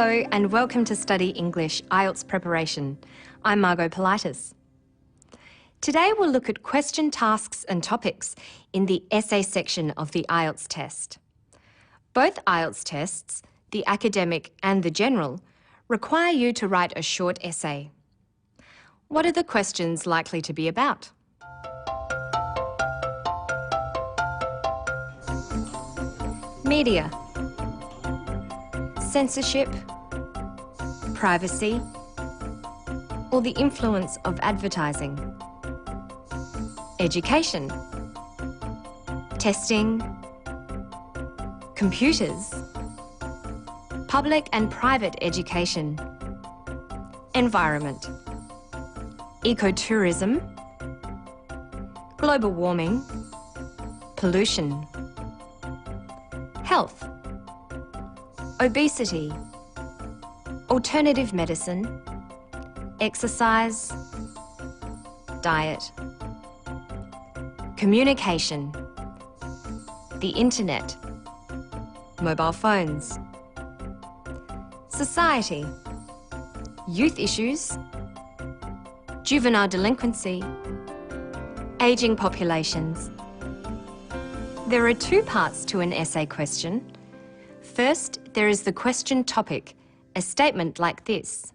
Hello and welcome to Study English IELTS Preparation. I'm Margot Politis. Today we'll look at question tasks and topics in the essay section of the IELTS test. Both IELTS tests, the academic and the general, require you to write a short essay. What are the questions likely to be about? Media, censorship, privacy, or the influence of advertising. Education, testing, computers, public and private education, environment, ecotourism, global warming, pollution, health, obesity, alternative medicine, exercise, diet, communication, the internet, mobile phones, society, youth issues, juvenile delinquency, ageing populations. There are two parts to an essay question. First, there is the question topic, a statement like this.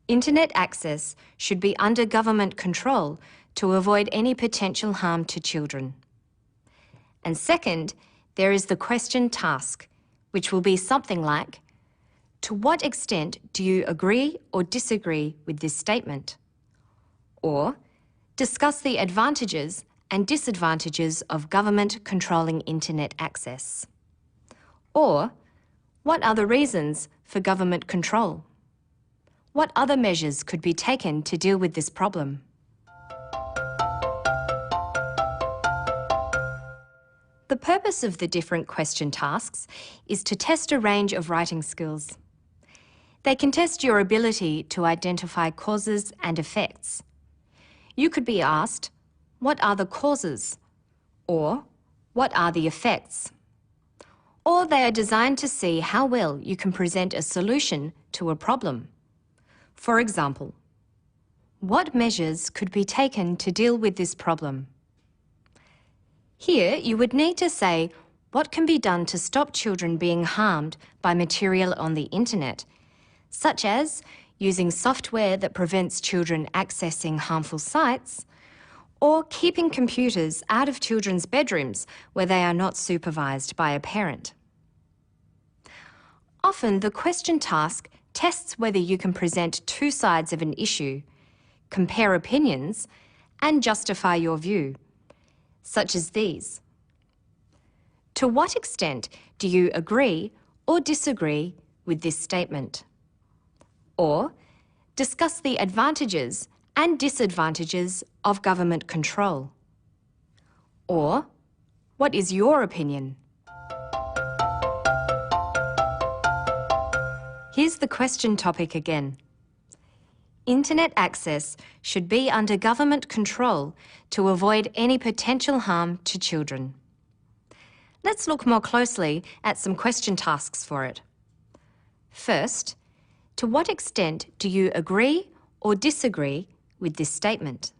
Internet access should be under government control to avoid any potential harm to children. And second, there is the question task, which will be something like, to what extent do you agree or disagree with this statement? Or, discuss the advantages and disadvantages of government controlling internet access. Or, what are the reasons for government control? What other measures could be taken to deal with this problem? The purpose of the different question tasks is to test a range of writing skills. They can test your ability to identify causes and effects. You could be asked, what are the causes? Or, what are the effects? Or they are designed to see how well you can present a solution to a problem. For example, what measures could be taken to deal with this problem? Here, you would need to say what can be done to stop children being harmed by material on the internet, such as using software that prevents children accessing harmful sites, or keeping computers out of children's bedrooms where they are not supervised by a parent. Often, the question task tests whether you can present two sides of an issue, compare opinions, and justify your view, such as these. To what extent do you agree or disagree with this statement? Or, discuss the advantages and disadvantages of government control. Or, what is your opinion? Here's the question topic again. Internet access should be under government control to avoid any potential harm to children. Let's look more closely at some question tasks for it. First, to what extent do you agree or disagree with this statement?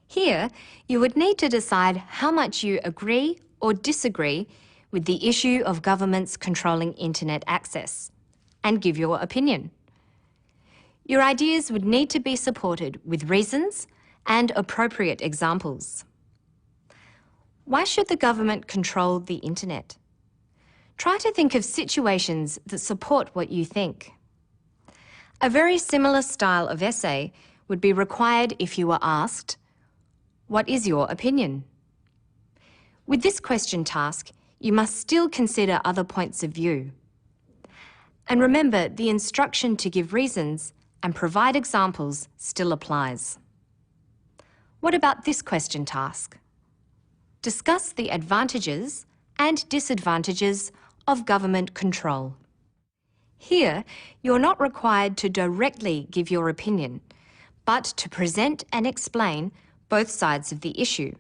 Here, you would need to decide how much you agree or disagree with the issue of governments controlling internet access, and give your opinion. Your ideas would need to be supported with reasons and appropriate examples. Why should the government control the internet? Try to think of situations that support what you think. A very similar style of essay would be required if you were asked, what is your opinion? With this question task, you must still consider other points of view. And remember, the instruction to give reasons and provide examples still applies. What about this question task? Discuss the advantages and disadvantages of government control. Here, you're not required to directly give your opinion, but to present and explain both sides of the issue.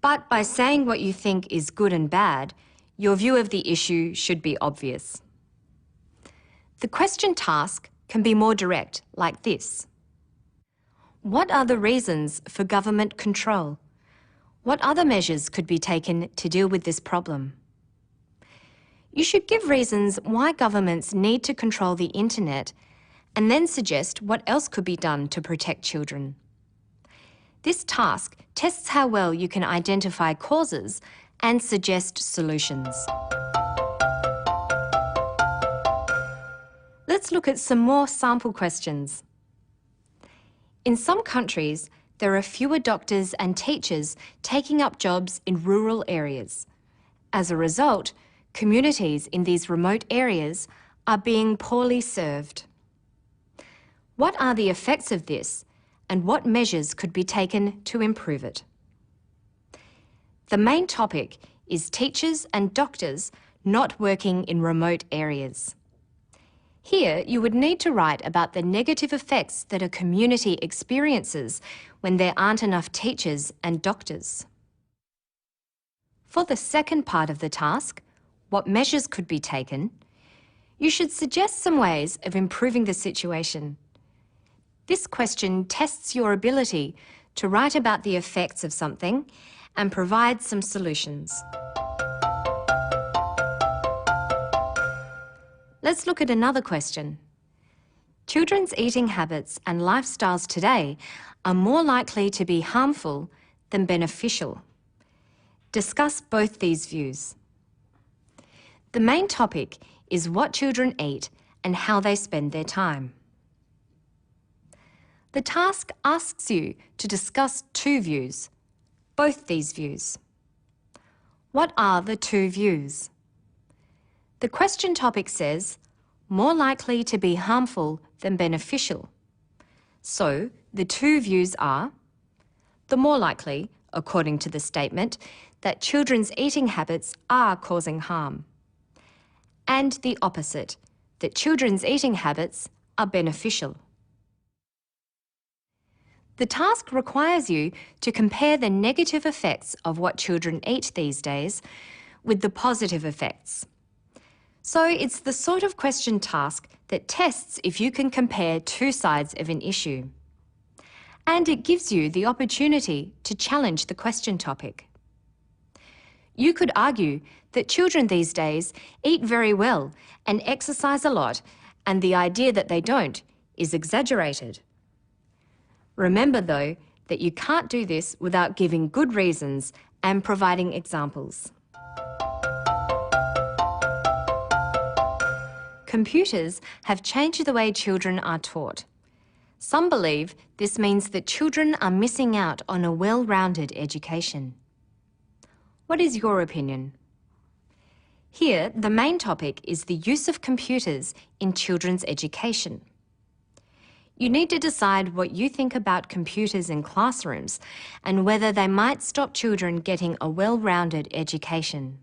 But by saying what you think is good and bad, your view of the issue should be obvious. The question task can be more direct, like this. What are the reasons for government control? What other measures could be taken to deal with this problem? You should give reasons why governments need to control the internet and then suggest what else could be done to protect children. This task tests how well you can identify causes and suggest solutions. Let's look at some more sample questions. In some countries, there are fewer doctors and teachers taking up jobs in rural areas. As a result, communities in these remote areas are being poorly served. What are the effects of this, and what measures could be taken to improve it? The main topic is teachers and doctors not working in remote areas. Here, you would need to write about the negative effects that a community experiences when there aren't enough teachers and doctors. For the second part of the task, what measures could be taken, you should suggest some ways of improving the situation. This question tests your ability to write about the effects of something and provide some solutions. Let's look at another question. Children's eating habits and lifestyles today are more likely to be harmful than beneficial. Discuss both these views. The main topic is what children eat and how they spend their time. The task asks you to discuss two views, both these views. What are the two views? The question topic says, more likely to be harmful than beneficial. So, the two views are the more likely, according to the statement, that children's eating habits are causing harm, and the opposite, that children's eating habits are beneficial. The task requires you to compare the negative effects of what children eat these days with the positive effects. So it's the sort of question task that tests if you can compare two sides of an issue. And it gives you the opportunity to challenge the question topic. You could argue that children these days eat very well and exercise a lot, and the idea that they don't is exaggerated. Remember, though, that you can't do this without giving good reasons and providing examples. Computers have changed the way children are taught. Some believe this means that children are missing out on a well-rounded education. What is your opinion? Here, the main topic is the use of computers in children's education. You need to decide what you think about computers in classrooms and whether they might stop children getting a well-rounded education.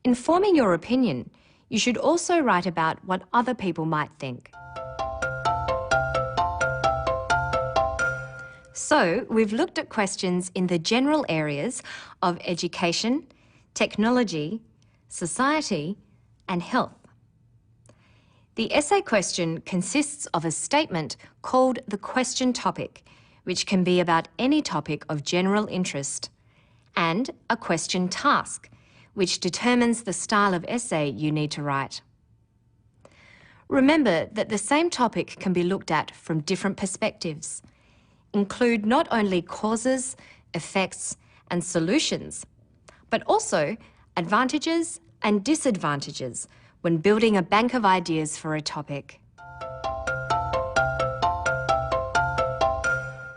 In forming your opinion, you should also write about what other people might think. So, we've looked at questions in the general areas of education, technology, society, and health. The essay question consists of a statement called the question topic, which can be about any topic of general interest, and a question task, which determines the style of essay you need to write. Remember that the same topic can be looked at from different perspectives. Include not only causes, effects, and solutions, but also advantages and disadvantages when building a bank of ideas for a topic.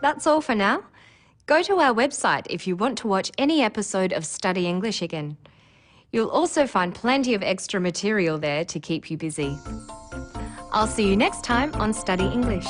That's all for now. Go to our website if you want to watch any episode of Study English again. You'll also find plenty of extra material there to keep you busy. I'll see you next time on Study English.